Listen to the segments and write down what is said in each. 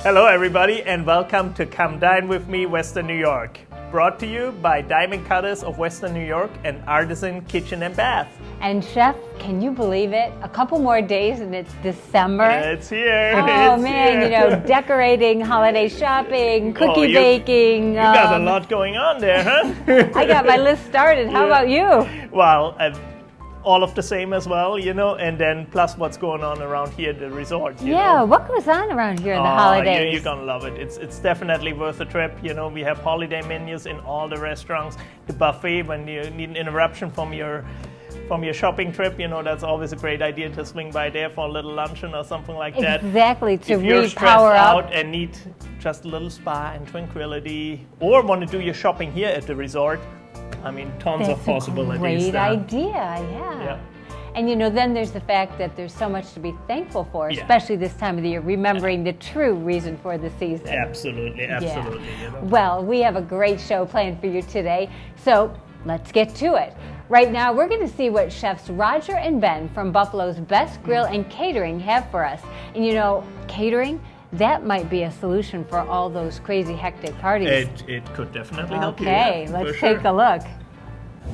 Hello everybody and welcome to Come Dine With Me, Western New York. Brought to you by Diamond Cutters of Western New York and Artisan Kitchen and Bath. And Chef, can you believe it? A couple more days and it's December. It's here. Oh it's man, here. Decorating, holiday shopping, cookie baking. You got a lot going on there, huh? I got my list started. How about you? Well, all of the same as well, and then plus what's going on around here at the resort. You know? What goes on around here in the holidays? You're gonna love it. It's definitely worth a trip. We have holiday menus in all the restaurants. The buffet, when you need an interruption from your shopping trip, that's always a great idea to swing by there for a little luncheon or something like that. Exactly, to if you're stressed re-power up out and need just a little spa and tranquility, or want to do your shopping here at the resort, tons of possibilities. Great idea, yeah. And then there's the fact that there's so much to be thankful for, especially this time of the year, remembering the true reason for the season. Absolutely. Well, we have a great show planned for you today, so let's get to it. Right now, we're going to see what chefs Roger and Ben from Buffalo's Best Grill and Catering have for us. And catering, that might be a solution for all those crazy hectic parties. It could definitely help you. Okay, let's take a look.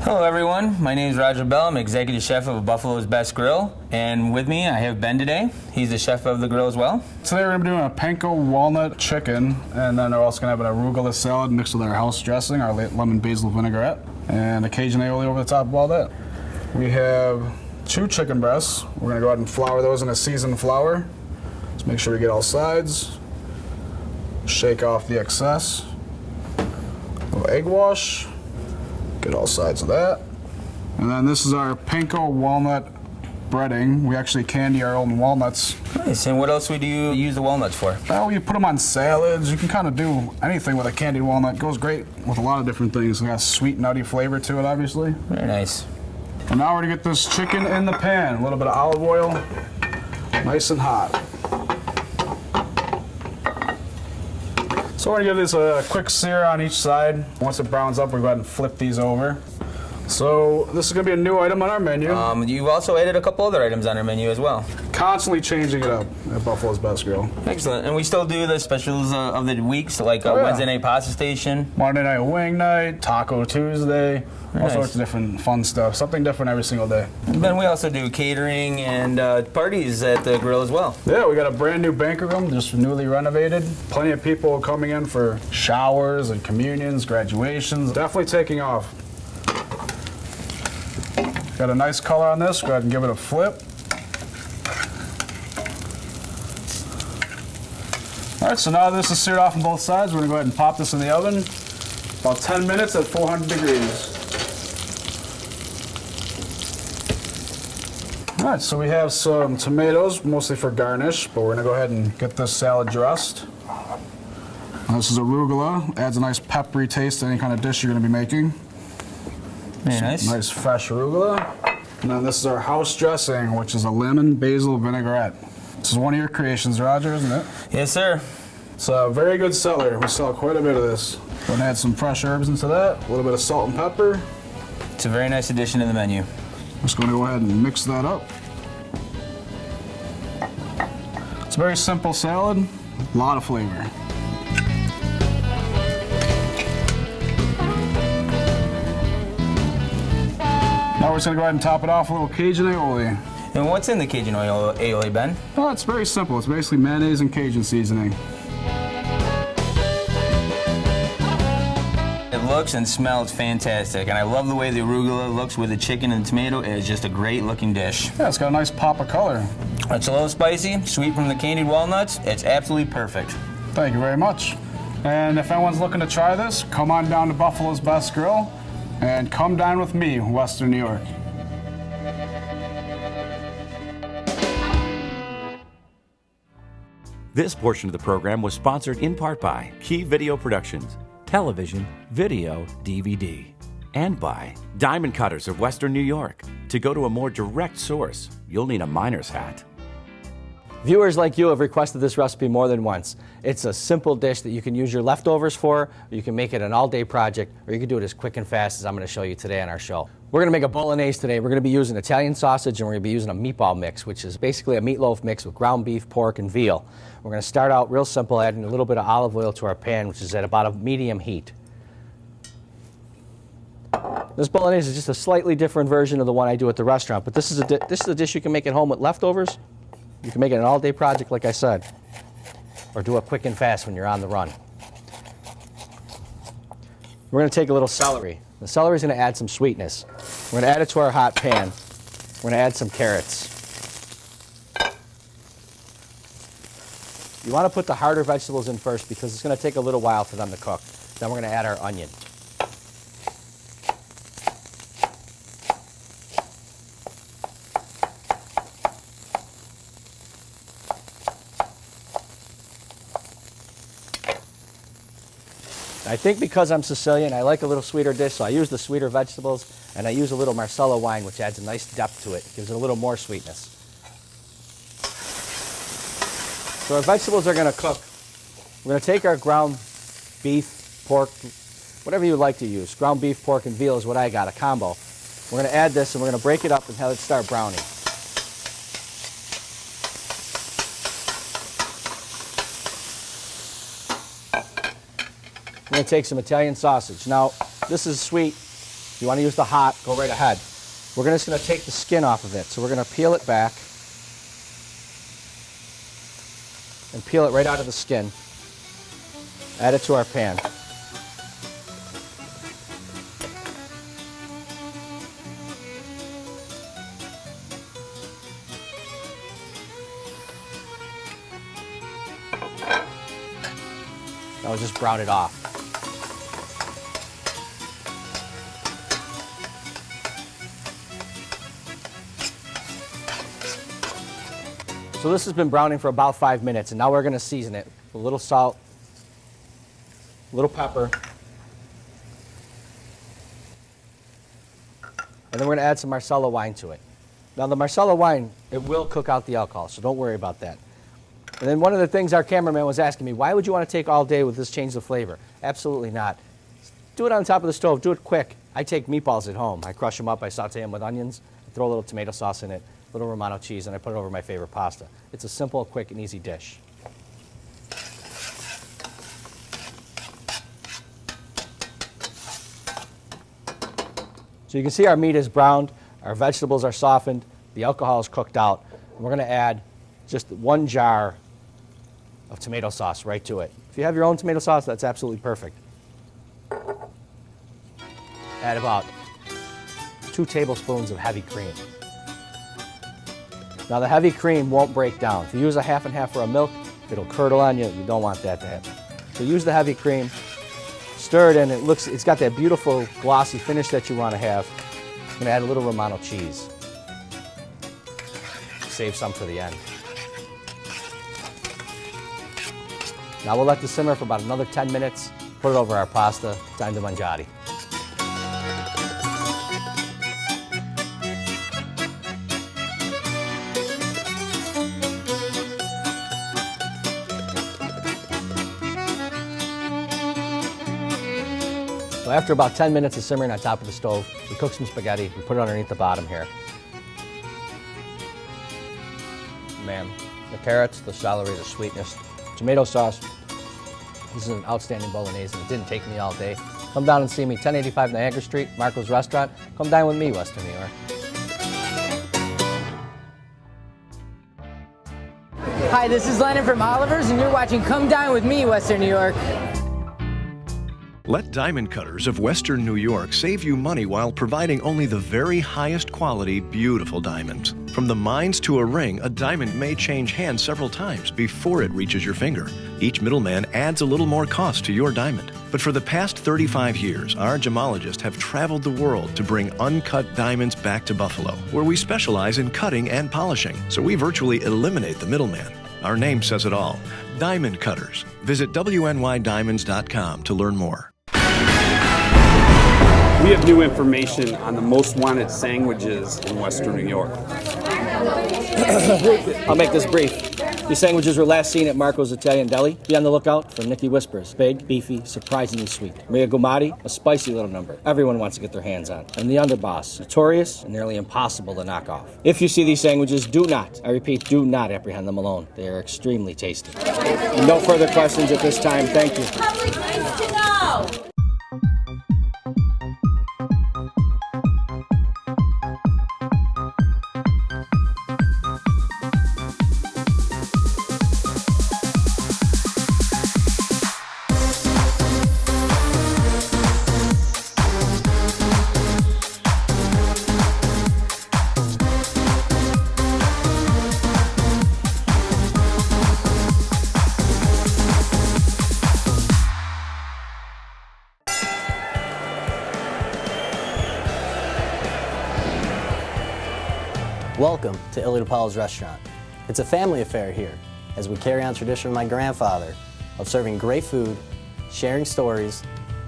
Hello everyone, my name is Roger Bell. I'm executive chef of Buffalo's Best Grill, and with me I have Ben today. He's the chef of the grill as well. Today we're going to be doing a panko walnut chicken, and then we're also going to have an arugula salad mixed with our house dressing, our lemon basil vinaigrette, and a Cajun aioli over the top of all that. We have 2 chicken breasts. We're going to go ahead and flour those in a seasoned flour. Let's make sure we get all sides. Shake off the excess. A little egg wash. Get all sides of that. And then this is our panko walnut breading. We actually candy our own walnuts. Nice. And what else would you use the walnuts for? Well, you put them on salads. You can kind of do anything with a candied walnut. It goes great with a lot of different things. It got a sweet, nutty flavor to it, obviously. Very nice. And now we're going to get this chicken in the pan. A little bit of olive oil, nice and hot. So we're going to give this a quick sear on each side. Once it browns up, we'll go ahead and flip these over. So this is going to be a new item on our menu. You've also added a couple other items on our menu as well. Constantly changing it up at Buffalo's Best Grill. Excellent. And we still do the specials of the weeks, like Wednesday night pasta station. Monday night wing night, Taco Tuesday, all sorts of different fun stuff. Something different every single day. And then we also do catering and parties at the grill as well. Yeah, we got a brand new banquet room, just newly renovated. Plenty of people coming in for showers and communions, graduations. Definitely taking off. Got a nice color on this. Go ahead and give it a flip. All right, so now this is seared off on both sides. We're going to go ahead and pop this in the oven. About 10 minutes at 400 degrees. All right, so we have some tomatoes, mostly for garnish, but we're going to go ahead and get this salad dressed. This is arugula. Adds a nice peppery taste to any kind of dish you're going to be making. Very nice. Nice fresh arugula. And then this is our house dressing, which is a lemon basil vinaigrette. This is one of your creations, Roger, isn't it? Yes, sir. It's a very good seller. We sell quite a bit of this. Go ahead and add some fresh herbs into that. A little bit of salt and pepper. It's a very nice addition to the menu. Just going to go ahead and mix that up. It's a very simple salad, a lot of flavor. Now we're just going to go ahead and top it off with a little Cajun aioli. And what's in the Cajun aioli, Ben? Oh, it's very simple. It's basically mayonnaise and Cajun seasoning. It looks and smells fantastic, and I love the way the arugula looks with the chicken and the tomato. It is just a great looking dish. Yeah, it's got a nice pop of color. It's a little spicy, sweet from the candied walnuts. It's absolutely perfect. Thank you very much. And if anyone's looking to try this, come on down to Buffalo's Best Grill and come dine with me, Western New York. This portion of the program was sponsored in part by Key Video Productions, television, video, DVD, and by Diamond Cutters of Western New York. To go to a more direct source, you'll need a miner's hat. Viewers like you have requested this recipe more than once. It's a simple dish that you can use your leftovers for, or you can make it an all-day project, or you can do it as quick and fast as I'm going to show you today on our show. We're going to make a bolognese today. We're going to be using Italian sausage, and we're going to be using a meatball mix, which is basically a meatloaf mix with ground beef, pork, and veal. We're going to start out real simple, adding a little bit of olive oil to our pan, which is at about a medium heat. This bolognese is just a slightly different version of the one I do at the restaurant, but this is a dish you can make at home with leftovers. You can make it an all-day project, like I said, or do it quick and fast when you're on the run. We're going to take a little celery. The celery is going to add some sweetness. We're going to add it to our hot pan. We're going to add some carrots. You want to put the harder vegetables in first because it's going to take a little while for them to cook. Then we're going to add our onion. I think because I'm Sicilian, I like a little sweeter dish, so I use the sweeter vegetables, and I use a little Marsala wine, which adds a nice depth to it. It gives it a little more sweetness. So our vegetables are going to cook. We're going to take our ground beef, pork, whatever you like to use. Ground beef, pork, and veal is what I got, a combo. We're going to add this, and we're going to break it up and have it start browning. We're going to take some Italian sausage. Now, this is sweet. If you want to use the hot, go right ahead. We're just going to take the skin off of it. So we're going to peel it back and peel it right out of the skin. Add it to our pan. Now we'll just brown it off. So this has been browning for about 5 minutes, and now we're going to season it with a little salt, a little pepper, and then we're going to add some Marsala wine to it. Now the Marsala wine, it will cook out the alcohol, so don't worry about that. And then one of the things our cameraman was asking me, why would you want to take all day with this change of flavor? Absolutely not. Do it on top of the stove. Do it quick. I take meatballs at home. I crush them up. I saute them with onions. I throw a little tomato sauce in it, a little Romano cheese, and I put it over my favorite pasta. It's a simple, quick, and easy dish. So you can see our meat is browned, our vegetables are softened, the alcohol is cooked out. And we're going to add just 1 jar of tomato sauce right to it. If you have your own tomato sauce, that's absolutely perfect. Add about 2 tablespoons of heavy cream. Now the heavy cream won't break down. If you use a half and half for a milk, it'll curdle on you. You don't want that to happen. So use the heavy cream, stir it in. It's got that beautiful glossy finish that you want to have. I'm going to add a little Romano cheese. Save some for the end. Now we'll let this simmer for about another 10 minutes. Put it over our pasta. Time to mangiare. So after about 10 minutes of simmering on top of the stove, we cook some spaghetti. We put it underneath the bottom here. Man, the carrots, the celery, the sweetness, tomato sauce. This is an outstanding bolognese, and it didn't take me all day. Come down and see me, 1085 Niagara Street, Marco's Restaurant. Come dine with me, Western New York. Hi, this is Lennon from Oliver's, and you're watching Come Dine with Me, Western New York. Let Diamond Cutters of Western New York save you money while providing only the very highest quality, beautiful diamonds. From the mines to a ring, a diamond may change hands several times before it reaches your finger. Each middleman adds a little more cost to your diamond. But for the past 35 years, our gemologists have traveled the world to bring uncut diamonds back to Buffalo, where we specialize in cutting and polishing, so we virtually eliminate the middleman. Our name says it all. Diamond Cutters. Visit WNYDiamonds.com to learn more. We have new information on the most wanted sandwiches in Western New York. I'll make this brief. These sandwiches were last seen at Marco's Italian Deli. Be on the lookout for Nicky Whispers. Big, beefy, surprisingly sweet. Maria Gumati, a spicy little number. Everyone wants to get their hands on. And the Underboss, notorious and nearly impossible to knock off. If you see these sandwiches, do not, I repeat, do not apprehend them alone. They are extremely tasty. No further questions at this time. Thank you. Public needs to know. Welcome to Illy DePaul's restaurant. It's a family affair here as we carry on tradition of my grandfather of serving great food, sharing stories,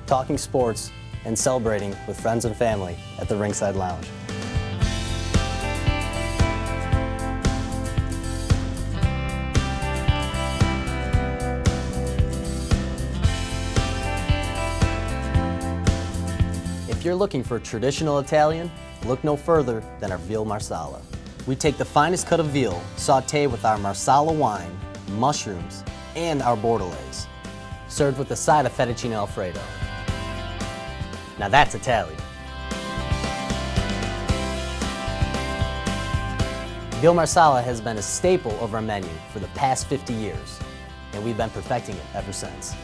talking sports, and celebrating with friends and family at the Ringside Lounge. If you're looking for traditional Italian, look no further than our veal marsala. We take the finest cut of veal, sauté with our marsala wine, mushrooms, and our bordelaise, served with a side of fettuccine alfredo. Now that's Italian. Veal marsala has been a staple of our menu for the past 50 years, and we've been perfecting it ever since.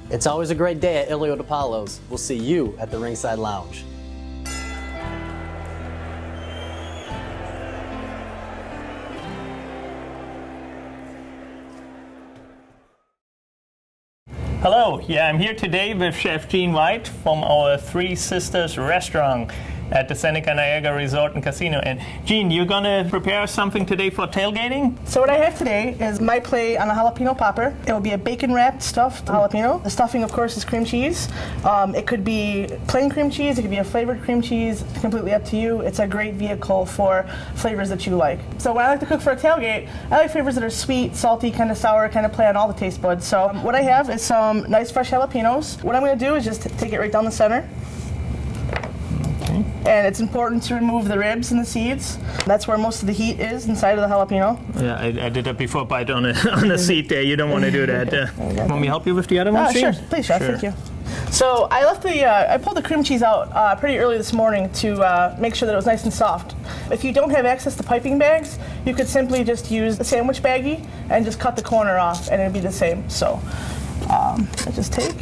It's always a great day at Illy DePaul's. We'll see you at the Ringside Lounge. Hello, I'm here today with Chef Gene White from our Three Sisters restaurant at the Seneca Niagara Resort and Casino. And Gene, you're gonna prepare something today for tailgating? So what I have today is my play on a jalapeno popper. It will be a bacon-wrapped stuffed jalapeno. The stuffing, of course, is cream cheese. It could be plain cream cheese, it could be a flavored cream cheese. It's completely up to you. It's a great vehicle for flavors that you like. So when I like to cook for a tailgate, I like flavors that are sweet, salty, kind of sour, kind of play on all the taste buds. So what I have is some nice fresh jalapenos. What I'm gonna do is just take it right down the center. And it's important to remove the ribs and the seeds. That's where most of the heat is, inside of the jalapeno. Yeah, I did that before, bite on a seat there. You don't want to do that. Want me to help you with the other one? Sure, please, Chef, thank you. So I pulled the cream cheese out pretty early this morning to make sure that it was nice and soft. If you don't have access to piping bags, you could simply just use a sandwich baggie and just cut the corner off and it'd be the same. So I just take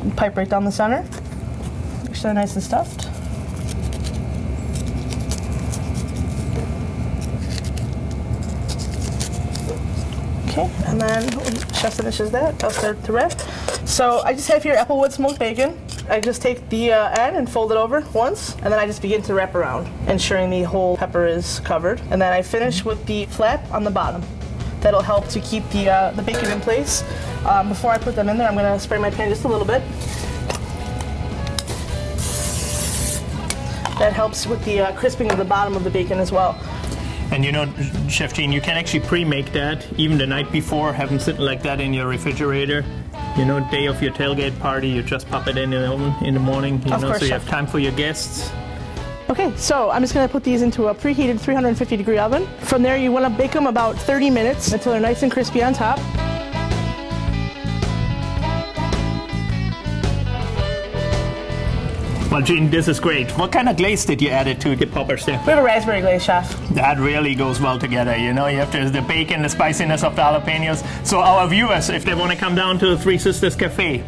and pipe right down the center. Make sure they're nice and stuffed. Okay, and then Chef finishes that, I'll start to wrap. So I just have here applewood smoked bacon. I just take the end and fold it over once, and then I just begin to wrap around, ensuring the whole pepper is covered. And then I finish with the flap on the bottom. That'll help to keep the bacon in place. Before I put them in there, I'm gonna spray my pan just a little bit. That helps with the crisping of the bottom of the bacon as well. And you know, Chef Gene, you can actually pre-make that even the night before, have them sitting like that in your refrigerator. You know, day of your tailgate party, you just pop it in the oven in the morning, you know, so you have time for your guests. Okay, so I'm just going to put these into a preheated 350-degree oven. From there, you want to bake them about 30 minutes until they're nice and crispy on top. Well, Gene, this is great. What kind of glaze did you add it to the poppers there? We have a raspberry glaze, Chef. That really goes well together. You know, you have the bacon, the spiciness of the jalapenos. So our viewers, if they want to come down to the Three Sisters Cafe,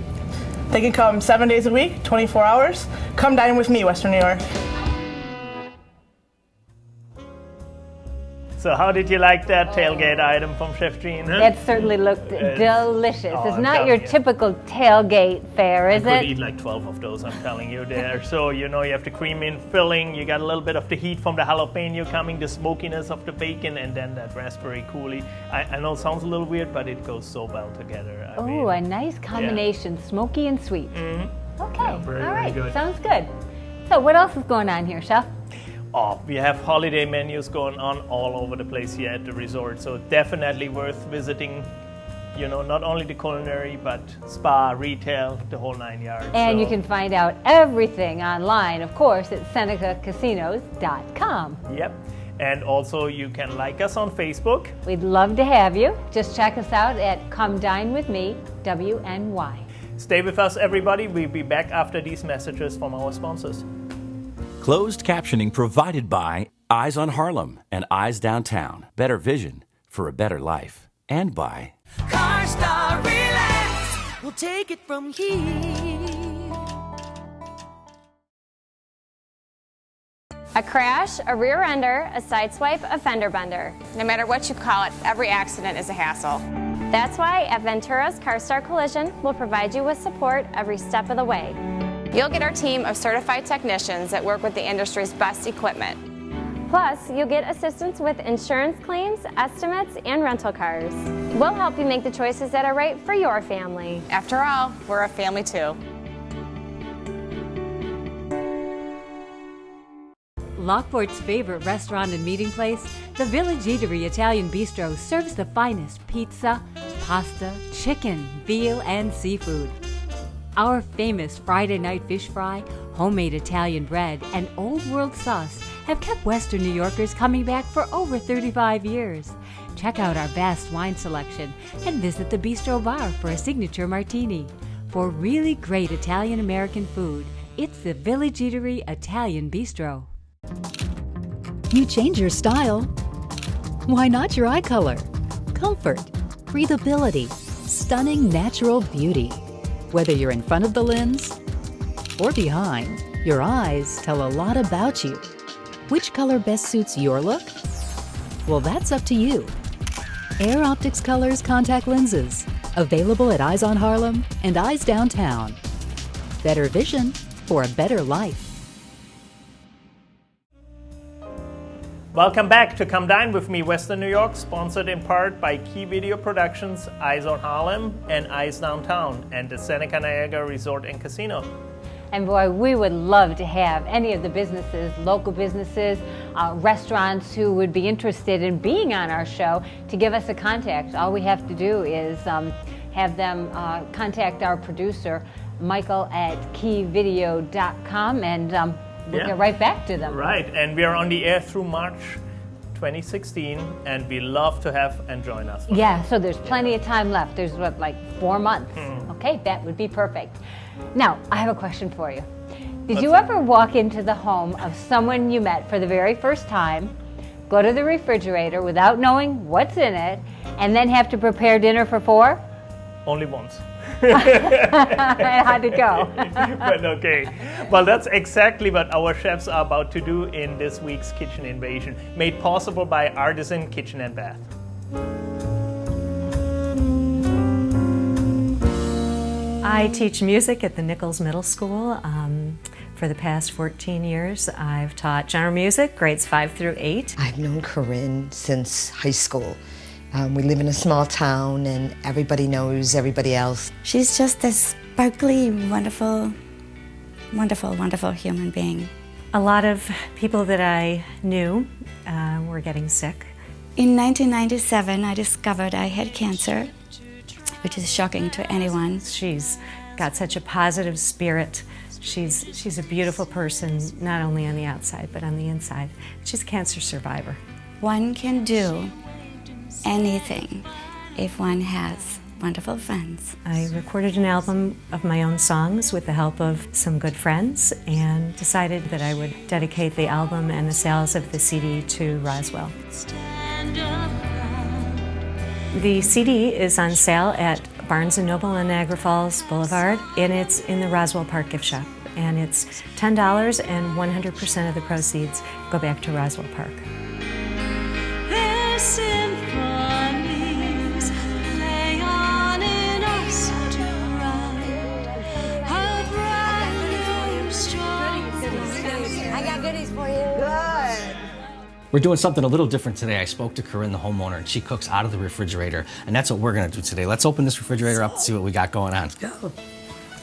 they can come 7 days a week, 24 hours. Come dine with me, Western New York. So how did you like that tailgate item from Chef Gene? Huh? It certainly looked delicious. It's not your typical tailgate fare, is it? I could eat like 12 of those, I'm telling you there. So, you know, you have the cream in filling, you got a little bit of the heat from the jalapeno coming, the smokiness of the bacon, and then that raspberry coulis. I know it sounds a little weird, but it goes so well together. Oh, a nice combination, smoky and sweet. Okay, Yeah, very all right, good. sounds good. So what else is going on here, Chef? Oh, we have holiday menus going on all over the place here at the resort, so definitely worth visiting. You know, not only the culinary, but spa, retail, the whole 9 yards. And you can find out everything online, of course, at SenecaCasinos.com. Yep. And also you can like us on Facebook. We'd love to have you. Just check us out at Come Dine With Me, WNY. Stay with us, everybody. We'll be back after these messages from our sponsors. Closed captioning provided by Eyes on Harlem and Eyes Downtown. Better vision for a better life. And by CarStar Relax, we'll take it from here. A crash, a rear ender, a sideswipe, a fender bender. No matter what you call it, every accident is a hassle. That's why at Ventura's CarStar Collision, we'll provide you with support every step of the way. You'll get our team of certified technicians that work with the industry's best equipment. Plus, you'll get assistance with insurance claims, estimates, and rental cars. We'll help you make the choices that are right for your family. After all, we're a family too. Lockport's favorite restaurant and meeting place, the Village Eatery Italian Bistro, serves the finest pizza, pasta, chicken, veal, and seafood. Our famous Friday night fish fry, homemade Italian bread, and old world sauce have kept Western New Yorkers coming back for over 35 years. Check out our vast wine selection and visit the Bistro Bar for a signature martini. For really great Italian-American food, it's the Village Eatery Italian Bistro. You change your style. Why not your eye color? Comfort, breathability, stunning natural beauty. Whether you're in front of the lens or behind, your eyes tell a lot about you. Which color best suits your look? Well, that's up to you. Air Optics Colors contact lenses, available at Eyes on Harlem and Eyes Downtown. Better vision for a better life. Welcome back to Come Dine With Me, Western New York, sponsored in part by Key Video Productions, Eyes on Harlem, and Eyes Downtown, and the Seneca Niagara Resort and Casino. And boy, we would love to have any of the businesses, local businesses, restaurants who would be interested in being on our show to give us a contact. All we have to do is have them contact our producer, Michael, at keyvideo.com, and we'll get right back to them. Right, and we are on the air through March 2016, and we love to have and join us. Yeah, so there's plenty of time left. There's what, like 4 months? Okay, that would be perfect. Now, I have a question for you. Did you ever walk into the home of someone you met for the very first time, go to the refrigerator without knowing what's in it, and then have to prepare dinner for 4? Only once. How'd it go? But okay. Well, that's exactly what our chefs are about to do in this week's Kitchen Invasion, made possible by Artisan Kitchen and Bath. I teach music at the Nichols Middle School. For the past 14 years, I've taught general music, grades 5 through 8. I've known Corinne since high school. We live in a small town and everybody knows everybody else. She's just this sparkly, wonderful, wonderful, wonderful human being. A lot of people that I knew were getting sick. In 1997, I discovered I had cancer, which is shocking to anyone. She's got such a positive spirit. She's a beautiful person, not only on the outside, but on the inside. She's a cancer survivor. One can do anything if one has wonderful friends. I recorded an album of my own songs with the help of some good friends and decided that I would dedicate the album and the sales of the CD to Roswell. The CD is on sale at Barnes & Noble on Niagara Falls Boulevard, and it's in the Roswell Park gift shop. And it's $10, and 100% of the proceeds go back to Roswell Park. Their symphonies play on in us tonight. How bright your strong. I got goodies for you. Good. We're doing something a little different today. I spoke to Corinne, the homeowner, and she cooks out of the refrigerator, and that's what we're gonna do today. Let's open this refrigerator up and see what we got going on. Go.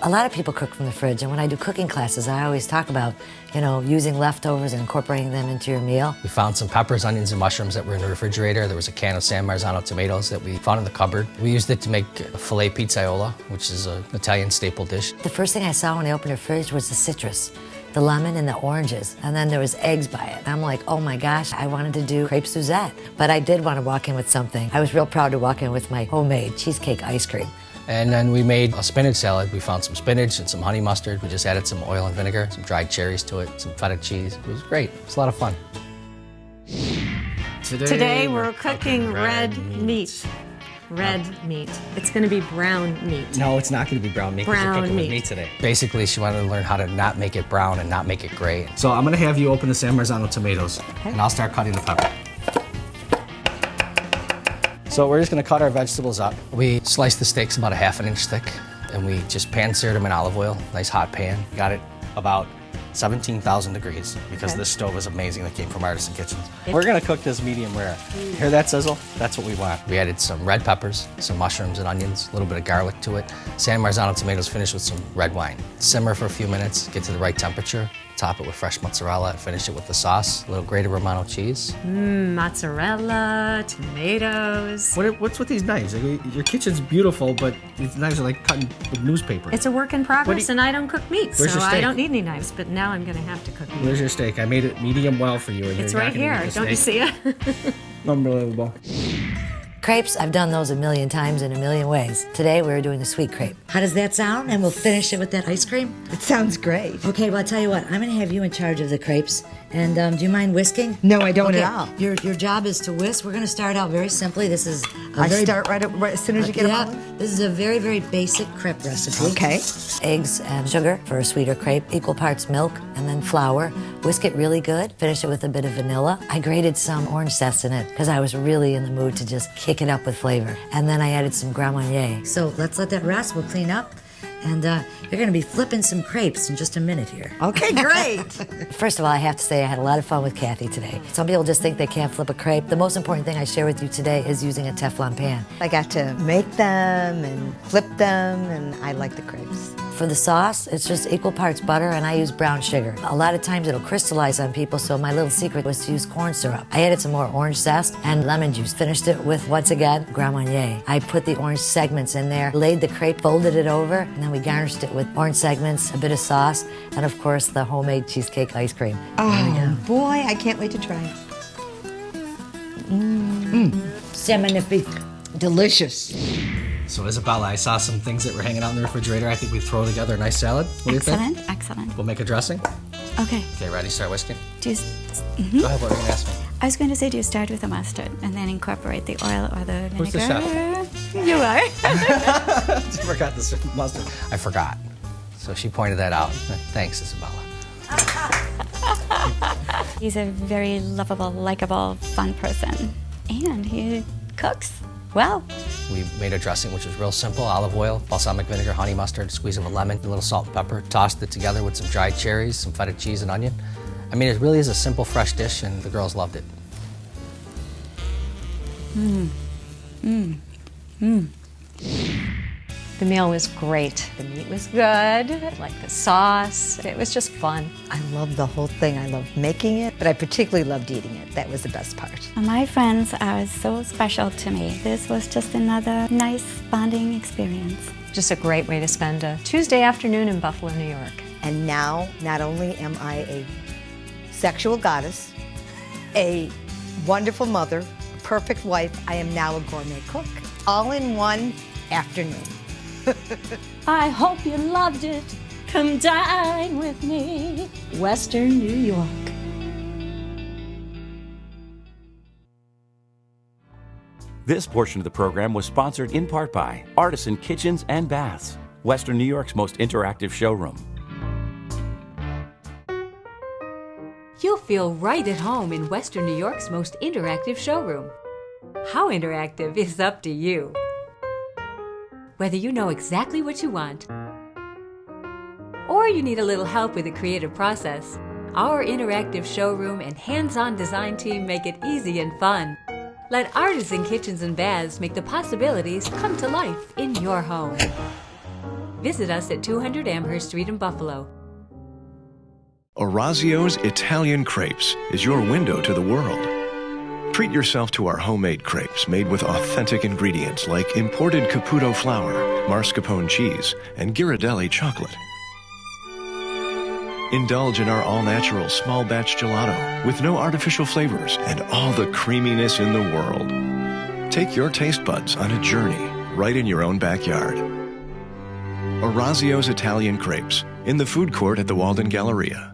A lot of people cook from the fridge, and when I do cooking classes, I always talk about, using leftovers and incorporating them into your meal. We found some peppers, onions, and mushrooms that were in the refrigerator. There was a can of San Marzano tomatoes that we found in the cupboard. We used it to make filet pizzaiola, which is an Italian staple dish. The first thing I saw when I opened her fridge was the citrus, the lemon and the oranges, and then there was eggs by it. I'm like, oh my gosh, I wanted to do crepe Suzette, but I did want to walk in with something. I was real proud to walk in with my homemade cheesecake ice cream. And then we made a spinach salad. We found some spinach and some honey mustard. We just added some oil and vinegar, some dried cherries to it, some feta cheese. It was great. It was a lot of fun. Today we're cooking red meat. Red meat. It's going to be brown meat. No, it's not going to be brown meat. 'Cause you're Brown cooking with meat. me today. Basically, she wanted to learn how to not make it brown and not make it gray. So I'm going to have you open the San Marzano tomatoes, and I'll start cutting the pepper. So we're just going to cut our vegetables up. We sliced the steaks about a ½ inch thick, and we just pan-seared them in olive oil. Nice hot pan. Got it about 17,000 degrees because this stove is amazing that came from Artisan Kitchens. We're gonna cook this medium rare. Hear that sizzle? That's what we want. We added some red peppers, some mushrooms and onions, a little bit of garlic to it. San Marzano tomatoes finished with some red wine. Simmer for a few minutes, get to the right temperature. Top it with fresh mozzarella, finish it with the sauce, a little grated Romano cheese. Mozzarella, tomatoes. What's with these knives? Your kitchen's beautiful, but these knives are like cutting with newspaper. It's a work in progress, and I don't cook meat, so Where's your steak? I don't need any knives, but now I'm going to have to cook meat. Where's your steak? I made it medium well for you. And It's you're right not gonna here. eat the Don't you steak. see it? Unbelievable. Crepes, I've done those a million times in a million ways. Today we're doing the sweet crepe. How does that sound? And we'll finish it with that ice cream? It sounds great. Okay, well, I'll tell you what. I'm going to have you in charge of the crepes. And do you mind whisking? No, I don't at all. Your job is to whisk. We're going to start out very simply. This is I start right as soon as you get them yeah, this is a very, very basic crepe recipe. Okay. Eggs and sugar for a sweeter crepe, equal parts milk, and then flour. Whisk it really good. Finish it with a bit of vanilla. I grated some orange zest in it because I was really in the mood to just kick it up with flavor. And then I added some Grand Marnier. So let's let that rest. We'll clean up. And you're going to be flipping some crepes in just a minute here. Okay, great. First of all, I have to say I had a lot of fun with Kathy today. Some people just think they can't flip a crepe. The most important thing I share with you today is using a Teflon pan. I got to make them and flip them, and I like the crepes. For the sauce, it's just equal parts butter, and I use brown sugar. A lot of times it'll crystallize on people, so my little secret was to use corn syrup. I added some more orange zest and lemon juice. Finished it with, once again, Grand Marnier. I put the orange segments in there, laid the crepe, folded it over, and then we garnished it with orange segments, a bit of sauce, and of course the homemade cheesecake ice cream. Oh, boy, I can't wait to try it. C'est magnifique. Delicious. So Isabella, I saw some things that were hanging out in the refrigerator. I think we throw together a nice salad. What do you think? Excellent, excellent. We'll make a dressing. Okay. Okay, ready? Start whisking. Do you, Go ahead, what were you going to ask me? I was going to say, do you start with the mustard and then incorporate the oil or the vinegar? Who's the chef? You are. I forgot the mustard. I forgot. So she pointed that out. Thanks, Isabella. He's a very lovable, likable, fun person. And he cooks well. We made a dressing which was real simple. Olive oil, balsamic vinegar, honey mustard, squeeze of a lemon, a little salt and pepper. Tossed it together with some dried cherries, some feta cheese and onion. I mean, it really is a simple, fresh dish, and the girls loved it. The meal was great. The meat was good. I liked the sauce. It was just fun. I love the whole thing. I love making it, but I particularly loved eating it. That was the best part. My friends are so special to me. This was just another nice bonding experience. Just a great way to spend a Tuesday afternoon in Buffalo, New York. And now, not only am I a sexual goddess, a wonderful mother, a perfect wife, I am now a gourmet cook. All in one afternoon. I hope you loved it. Come dine with me. Western New York. This portion of the program was sponsored in part by Artisan Kitchens and Baths, Western New York's most interactive showroom. You'll feel right at home in Western New York's most interactive showroom. How interactive is up to you. Whether you know exactly what you want, or you need a little help with the creative process, our interactive showroom and hands-on design team make it easy and fun. Let Artisan Kitchens and Baths make the possibilities come to life in your home. Visit us at 200 Amherst Street in Buffalo. Orazio's Italian Crepes is your window to the world. Treat yourself to our homemade crepes made with authentic ingredients like imported Caputo flour, mascarpone cheese, and Ghirardelli chocolate. Indulge in our all-natural small batch gelato with no artificial flavors and all the creaminess in the world. Take your taste buds on a journey right in your own backyard. Orazio's Italian Crepes in the food court at the Walden Galleria.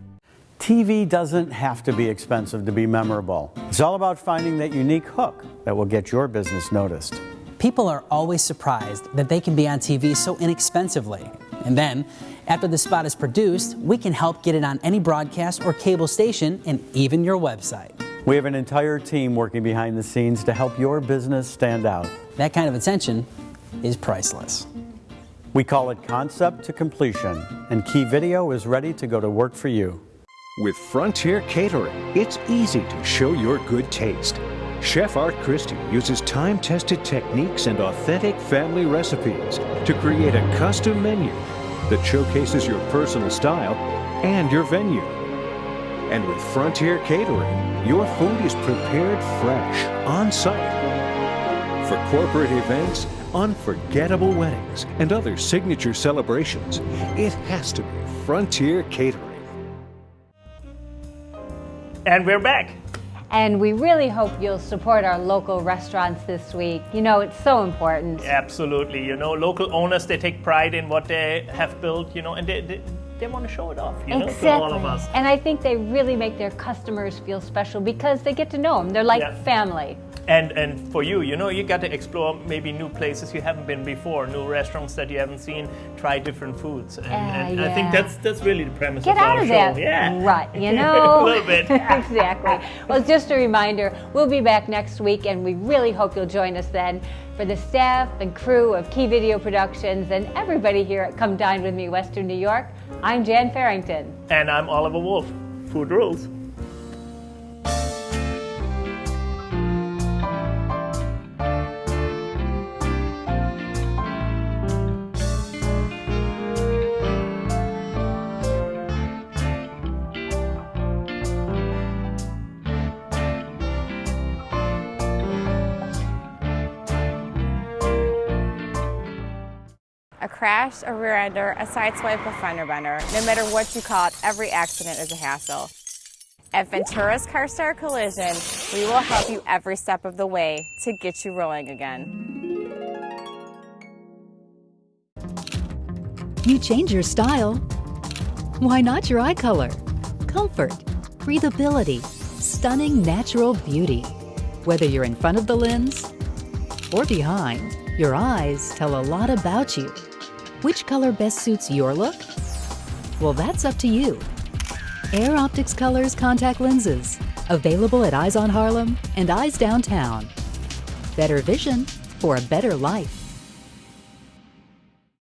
TV doesn't have to be expensive to be memorable. It's all about finding that unique hook that will get your business noticed. People are always surprised that they can be on TV so inexpensively. And then, after the spot is produced, we can help get it on any broadcast or cable station and even your website. We have an entire team working behind the scenes to help your business stand out. That kind of attention is priceless. We call it concept to completion, and Key Video is ready to go to work for you. With Frontier Catering, it's easy to show your good taste. Chef Art Christie uses time-tested techniques and authentic family recipes to create a custom menu that showcases your personal style and your venue. And with Frontier Catering, your food is prepared fresh, on-site. For corporate events, unforgettable weddings, and other signature celebrations, it has to be Frontier Catering. And we're back. And we really hope you'll support our local restaurants this week. You know, it's so important. Absolutely. You know, local owners, they take pride in what they have built, you know, and they want to show it off, you know, to all of us. And I think they really make their customers feel special because they get to know them. They're like family. And for you, you know, you got to explore maybe new places you haven't been before, new restaurants that you haven't seen, try different foods. And I think that's really the premise of our show. Get out of that rut, you know? A little bit. Exactly. Well, just a reminder, we'll be back next week, and we really hope you'll join us then. For the staff and crew of Key Video Productions and everybody here at Come Dine With Me, Western New York, I'm Jan Farrington. And I'm Oliver Wolf. Food rules. A crash, a rear ender, a side swipe, a fender bender. No matter what you call it, every accident is a hassle. At Ventura's CarStar Collision, we will help you every step of the way to get you rolling again. You change your style. Why not your eye color? Comfort, breathability, stunning natural beauty. Whether you're in front of the lens or behind, your eyes tell a lot about you. Which color best suits your look? Well, that's up to you. Air Optics Colors contact lenses. Available at Eyes on Harlem and Eyes Downtown. Better vision for a better life.